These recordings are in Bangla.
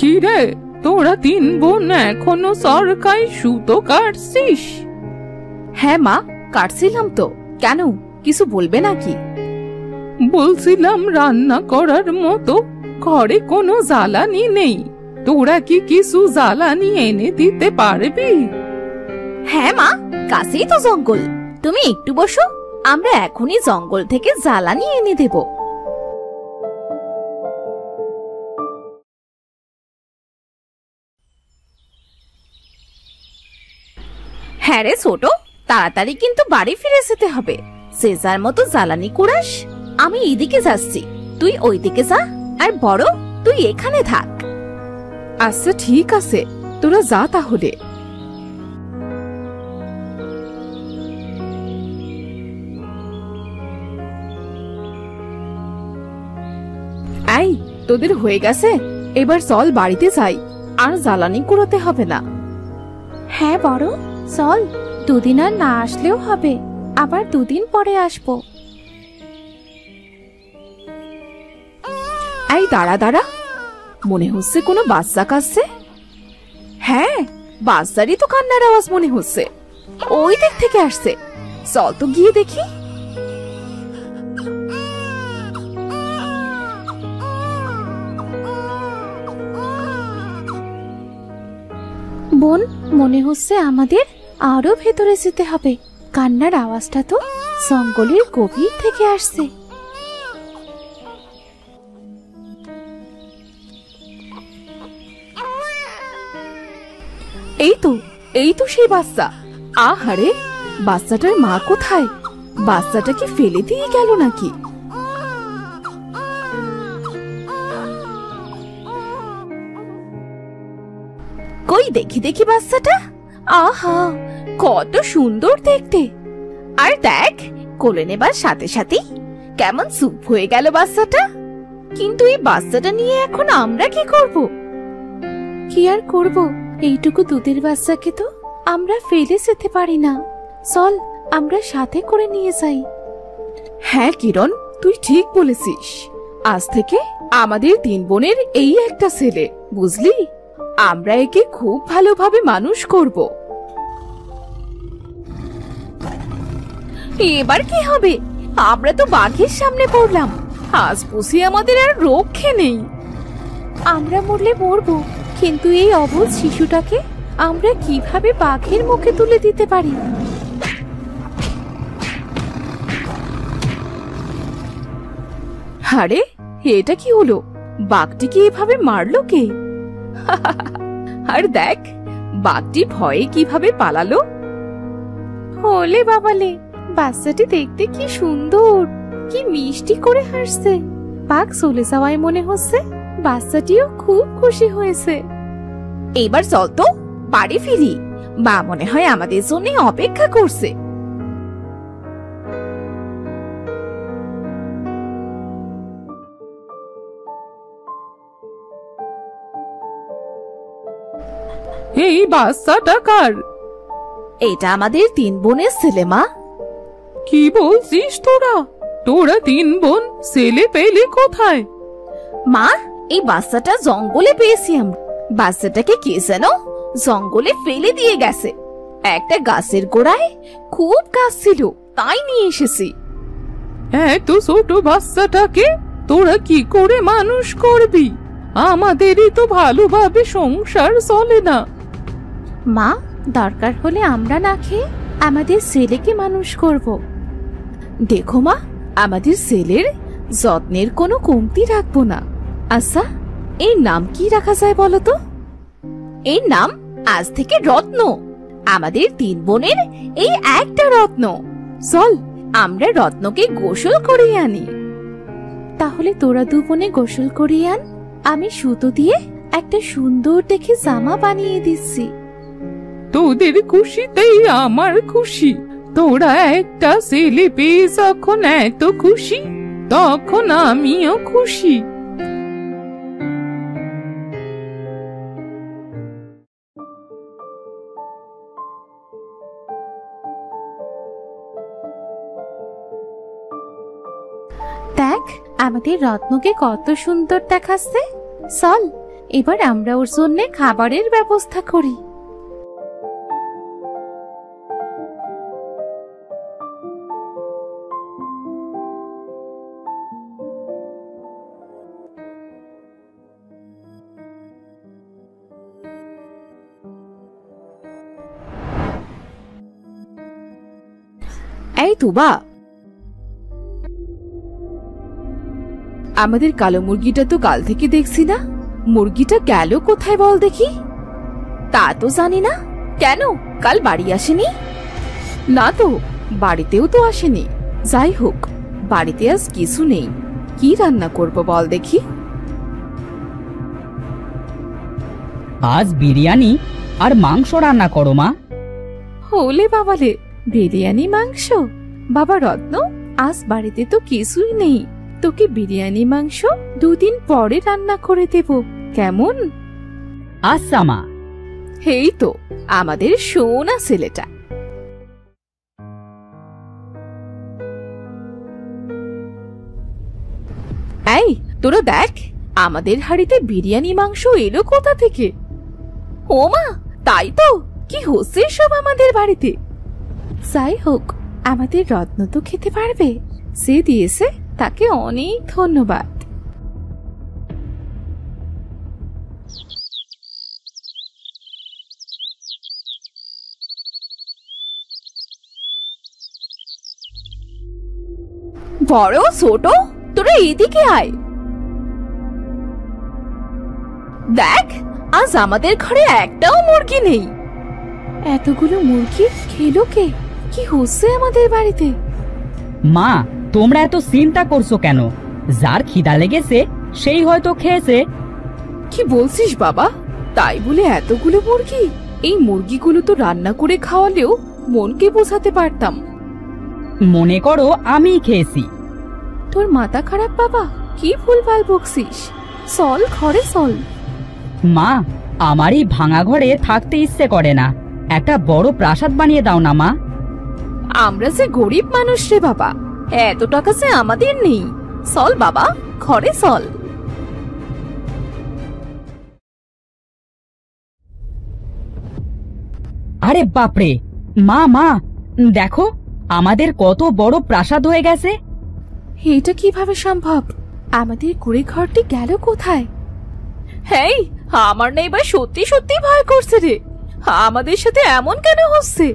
কিরে, তোরা তিন বোন এখনো সরকারি সুতো কাটছিস? হ্যাঁ মা, কাটছিলাম তো। কেন, কিছু বলবে নাকি? বলছিলাম রান্না করার মতো ঘরে কোনো জ্বালানি নেই, তোরা কি কিছু জ্বালানি এনে দিতে পারবি? হ্যাঁ মা, কাছেই তো জঙ্গল, তুমি একটু বসো, আমরা এখনই জঙ্গল থেকে জ্বালানি এনে দেব। হ্যাঁ রে ছোট, তাড়াতাড়ি কিন্তু বাড়ি ফিরে যেতে হবে। যে যার মতো জ্বালানি কুড়াস, আমি এইদিকে যাচ্ছি, তুই ওইদিকে যা, আর বড় তুই এখানে থাক। আচ্ছা ঠিক আছে, তোরা যা তাহলে। এই, তোদের হয়ে গেছে, এবার চল বাড়িতে যাই, আর জ্বালানি কুড়োতে হবে না। হ্যাঁ বড়, চল, দুদিন আর না আসলেও হবে, আবার দুদিন পরে আসবো। এই দাঁড়া দাঁড়া, মনে হচ্ছে কোনো বাচ্চা কাঁদছে। হ্যাঁ, বাচ্চারই তো কান্নার আওয়াজ মনে হচ্ছে, ওই দিক থেকে আসছে, চল তো গিয়ে দেখি। বোন, মনে হচ্ছে আমাদের আরো ভেতরে যেতে হবে, কান্নার আওয়াজটা তো জঙ্গলের গভীর থেকে আসছে। এই তো সেই বাচ্চা। আহারে, বাচ্চাটার মা কোথায়? বাচ্চাটা কি ফেলে দিয়ে গেল নাকি? কই দেখি দেখি বাচ্চাটা। আহা, কত সুন্দর দেখতে। আর দেখ, কোলে নেবার সাথে সাথেই কেমন চুপ হয়ে গেল বাচ্চাটা। কিন্তু এই বাচ্চাটা নিয়ে এখন আমরা কি করব? কি আর করব, এইটুকু দুধের বাচ্চাকে তো আমরা ফেলে যেতে পারি না। চল, আমরা সাথে করে নিয়ে যাই। হ্যাঁ কিরণ, তুই ঠিক বলেছিস, আজ থেকে আমাদের তিন বোনের এই একটা ছেলে, বুঝলি? আমরা একে খুব ভালোভাবে মানুষ করব। এবার কি হবে? আমরা তো বাঘের সামনে পড়লাম, আজ বুঝি আমাদের আর রক্ষে নেই। আমরা মরলে মরবো, কিন্তু এই অবুঝ শিশুটাকে আমরা কিভাবে বাঘের মুখে তুলে দিতে পারি? আরে, এটা কি হলো? বাঘটিকে এভাবে মারলো কে? আর দেখ, বাঘটি ভয়ে কিভাবে পালালো। হলে বাবালে, বাচ্চাটি দেখতে কি সুন্দর, কি মিষ্টি করে হাসছে। বাঘ চলে যাওয়ায় মনে হচ্ছে বাচ্চাটিও খুব খুশি হয়েছে। এবার চল তো বাড়ি ফিরি, মা মনে হয় আমাদের জন্য অপেক্ষা করছে। এই বাচ্চাটা কার? এটা আমাদের তিন বোনের ছেলে মা। কি বলছিস তোরা? তোরা তিন বোন ছেলে পেলে কোথায়? মা, এই বাচ্চাটা জঙ্গলে পেয়েছি আমরা। বাচ্চাটাকে কে যেন জঙ্গলে ফেলে দিয়ে গেছে। একটা গাছের গোড়ায় খুব গাছ ছিল, তাই নিয়ে এসেছি। এত ছোট বাচ্চাটাকে তোরা কি করে মানুষ করবি? আমাদেরই তো ভালোভাবে সংসার চলে না। মা, দরকার হলে আমরা না খেয়ে আমাদের ছেলেকে মানুষ করব। দেখো মা, আমাদের ছেলের যত্নের কোনো কমতি রাখবো না। আচ্ছা, এর নাম কি রাখা যায় বলো তো? এর নাম আজ থেকে রত্ন। আমাদের তিন বোনের এই একটা রত্ন। চল, আমরা রত্নকে গোসল করিয়ে আনি। তাহলে তোরা দু বোনে গোসল করিয়ে আন, আমি সুতো দিয়ে একটা সুন্দর দেখে জামা বানিয়ে দিচ্ছি। তোদের খুশিতেই আমার খুশি। তোরা একটা ছেলে পেয়ে যখন এত খুশি, তখন আমিও খুশি। দেখ, আমাদের রত্নকে কত সুন্দর দেখাচ্ছে। চল, এবার আমরা ওর জন্য খাবারের ব্যবস্থা করি। এই তুবা, আমাদের কালো মুরগিটা তো কাল থেকে দেখছি না। মুরগিটা গেল কোথায় বল দেখি? তা তো জানি না। কেন, কাল বাড়ি আসেনি? না তো, বাড়িতেও তো আসেনি। যাই হোক, বাড়িতে আজ কিছু নেই। কি রান্না করব বল দেখি? আজ বিরিয়ানি আর মাংস রান্না করো মা। হলে বাবালে, বিরিয়ানি মাংস? বাবা রত্ন, আজ বাড়িতে তো কিছুই নেই। তোকে বিরিয়ানি মাংস 2 দিন পরে রান্না করে দেব, কেমন? আচ্ছা মা। এই তো আমাদের সোনা ছেলেটা। এই তোরা দেখ, আমাদের হাড়িতে বিরিয়ানি মাংস এলো কোথা থেকে? ও মা, তাই তো, কি হচ্ছে সব আমাদের বাড়িতে? যাই হোক, আমাদের রত্ন তো খেতে পারবে। সে দিয়েছে, তাকে অনেক ধন্যবাদ। বড় ছোট, তোরা এদিকে আয়। দেখ, আজ আমাদের ঘরে একটাও মুরগি নেই। এতগুলো মুরগি খেলো কে? কি হচ্ছে আমাদের বাড়িতে? মা, তোমরা এত চিন্তা করছো কেন? যার খিদা লেগেছে সেই হয়তো খেয়েছে। কি বলছিস বাবা? তাই বলে এতগুলো মুরগি? এই মুরগিগুলো তো রান্না করে খাওয়ালেও মনকে বোঝাতে পারতাম। মনে করো আমিই খেয়েছি। তোর মাথা খারাপ বাবা? কি ভুলভাল বকছিস? চল ঘরে চল। মা, আমার এই ভাঙা ঘরে থাকতে ইচ্ছে করে না। একটা বড় প্রাসাদ বানিয়ে দাও না মা। আমরা যে গরিব মানুষ রে বাবা, এত টাকা যে আমাদের নেই। চল বাবা, ঘরে চল। আরে বাপরে, মা মা দেখো, আমাদের কত বড় প্রাসাদ হয়ে গেছে। এটা কিভাবে সম্ভব? আমাদের কুড়ে ঘরটি গেল কোথায়? হেই, আমার না এবার সত্যি সত্যি ভয় করছে রে। আমাদের সাথে এমন কেন হচ্ছে?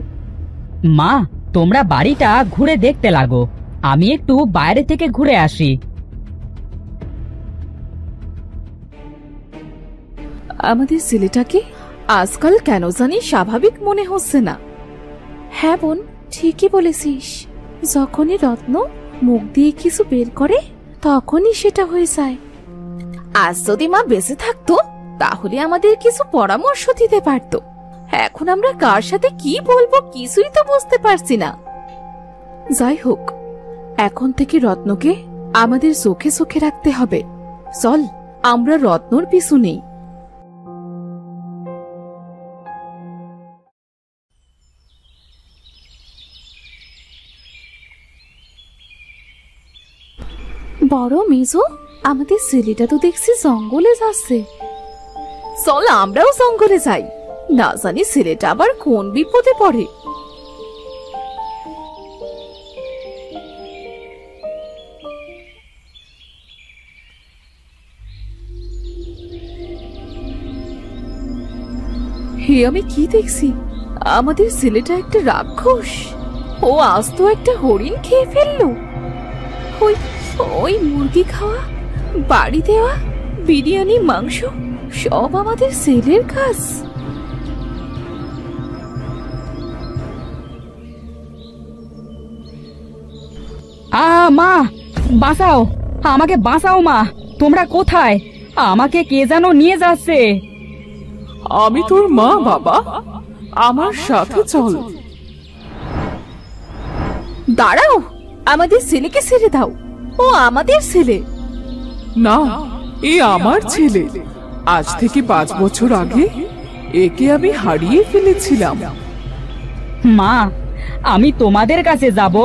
মা, তোমরা বাড়িটা ঘুরে দেখতে লাগো, আমি একটু বাইরে থেকে ঘুরে আসি। আমাদের ছেলেটাকে আজকাল কেন জানি স্বাভাবিক মনে হচ্ছে না। হ্যাঁ বোন, ঠিকই বলেছিস। যখনই রত্ন মুখ দিয়ে কিছু বের করে, তখনই সেটা হয়ে যায়। আজ যদি মা বেঁচে থাকতো, তাহলে আমাদের কিছু পরামর্শ দিতে পারতো। এখন আমরা কার সাথে কি বলবো কিছুই তো বুঝতে পারছি না। যাই হোক, এখন থেকে রত্নকে আমাদের চোখে চোখে রাখতে হবে। চল, আমরা রত্নর পিছু নেই। বড় মেজো, আমাদের ছেলেটা তো দেখছি জঙ্গলে যাচ্ছে। চল আমরাও জঙ্গলে যাই, না জানি ছেলেটা আবার কোন বিপদে পড়ে। হে, আমি কি দেখছি? আমাদের ছেলেটা একটা রাক্ষস। ও আজ তো একটা হরিণ খেয়ে ফেললো। ওই ওই মুরগি খাওয়া, বাড়ি দেওয়া, বিরিয়ানি মাংস সব আমাদের ছেলের কাজ। মা, বাঁচাও, আমাকে বাঁচাও মা। তোমরা কোথায়? আমাকে কে যেন নিয়ে যাচ্ছে। আমি তোর মা বাবা, আমার সাথে চল। দাঁড়াও, আমাদের ছেলেকে ছেড়ে দাও। ও আমাদের ছেলে না, এ আমার ছেলে। আজ থেকে 5 বছর আগে একে আমি হারিয়ে ফেলেছিলাম। মা, আমি তোমাদের কাছে যাব।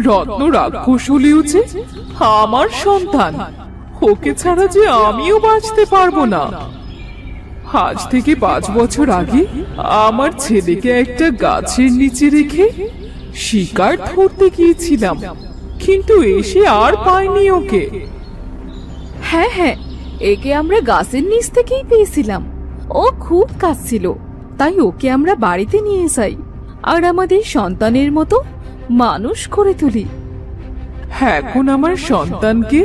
রত্ন রাক্ষস হলেও যে আমার সন্তান, ওকে ছাড়া যে আমিও বাঁচতে পারবো না। আজ থেকে 5 বছর আগে আমার ছেলেকে একটা গাছের নিচে রেখে শিকার ধরতে গিয়েছিলাম, কিন্তু এসে আর পাইনি ওকে। হ্যাঁ হ্যাঁ, একে আমরা গাছের নিচ থেকেই পেয়েছিলাম। ও খুব কাঁদছিল, তাই ওকে আমরা বাড়িতে নিয়ে যাই আর আমাদের সন্তানের মতো মানুষ করে তুলি। এখন আমার সন্তানকে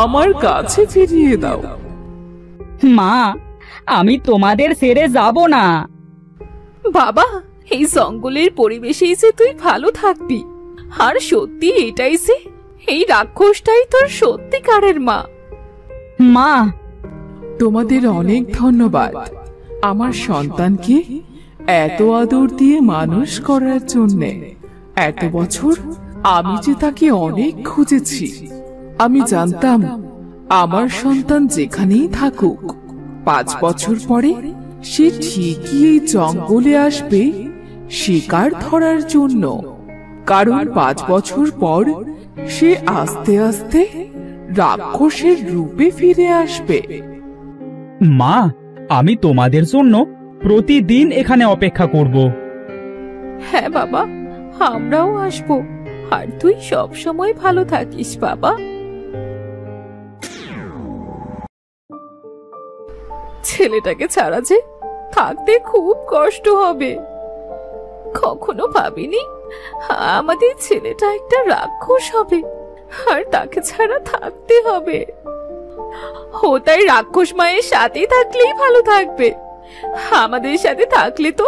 আমার কাছে ফিরিয়ে দাও। মা, আমি তোমাদের ছেড়ে যাব না। বাবা, এই জঙ্গলের পরিবেশেই যে তুই ভালো থাকবি, আর সত্যি এটাই যে এই রাক্ষসটাই তোর সত্যিকারের মা। মা, তোমাদের অনেক ধন্যবাদ আমার সন্তানকে এত আদর দিয়ে মানুষ করার জন্য। এত বছর আমি যে তাকে অনেক খুঁজেছি। আমি জানতাম আমার সন্তান যেখানেই থাকুক 5 বছর পরে সে ঠিকই এই জঙ্গলে আসবে শিকার ধরার জন্য, কারণ 5 বছর পর সে আস্তে আস্তে রাক্ষসের রূপে ফিরে আসবে। মা, আমি তোমাদের জন্য প্রতিদিন এখানে অপেক্ষা করব। হ্যাঁ বাবা, আমরাও আসবো, আর তুই সব সময় ভালো থাকিস বাবা। ছেলেটাকে ছাড়া যে থাকতে খুব কষ্ট হবে। কখনো ভাবিনি আমাদের ছেলেটা একটা রাক্ষস হবে আর তাকে ছাড়া থাকতে হবে। ও তাই রাক্ষস মায়ের সাথে থাকলেই ভালো থাকবে। আমাদের সাথে থাকলে তো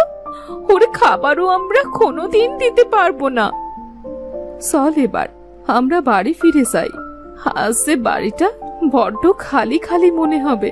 ওর খাবারও আমরা কোনোদিন দিতে পারবো না। চল এবার আমরা বাড়ি ফিরে যাই, আজ যে বাড়িটা বড্ড খালি খালি মনে হবে।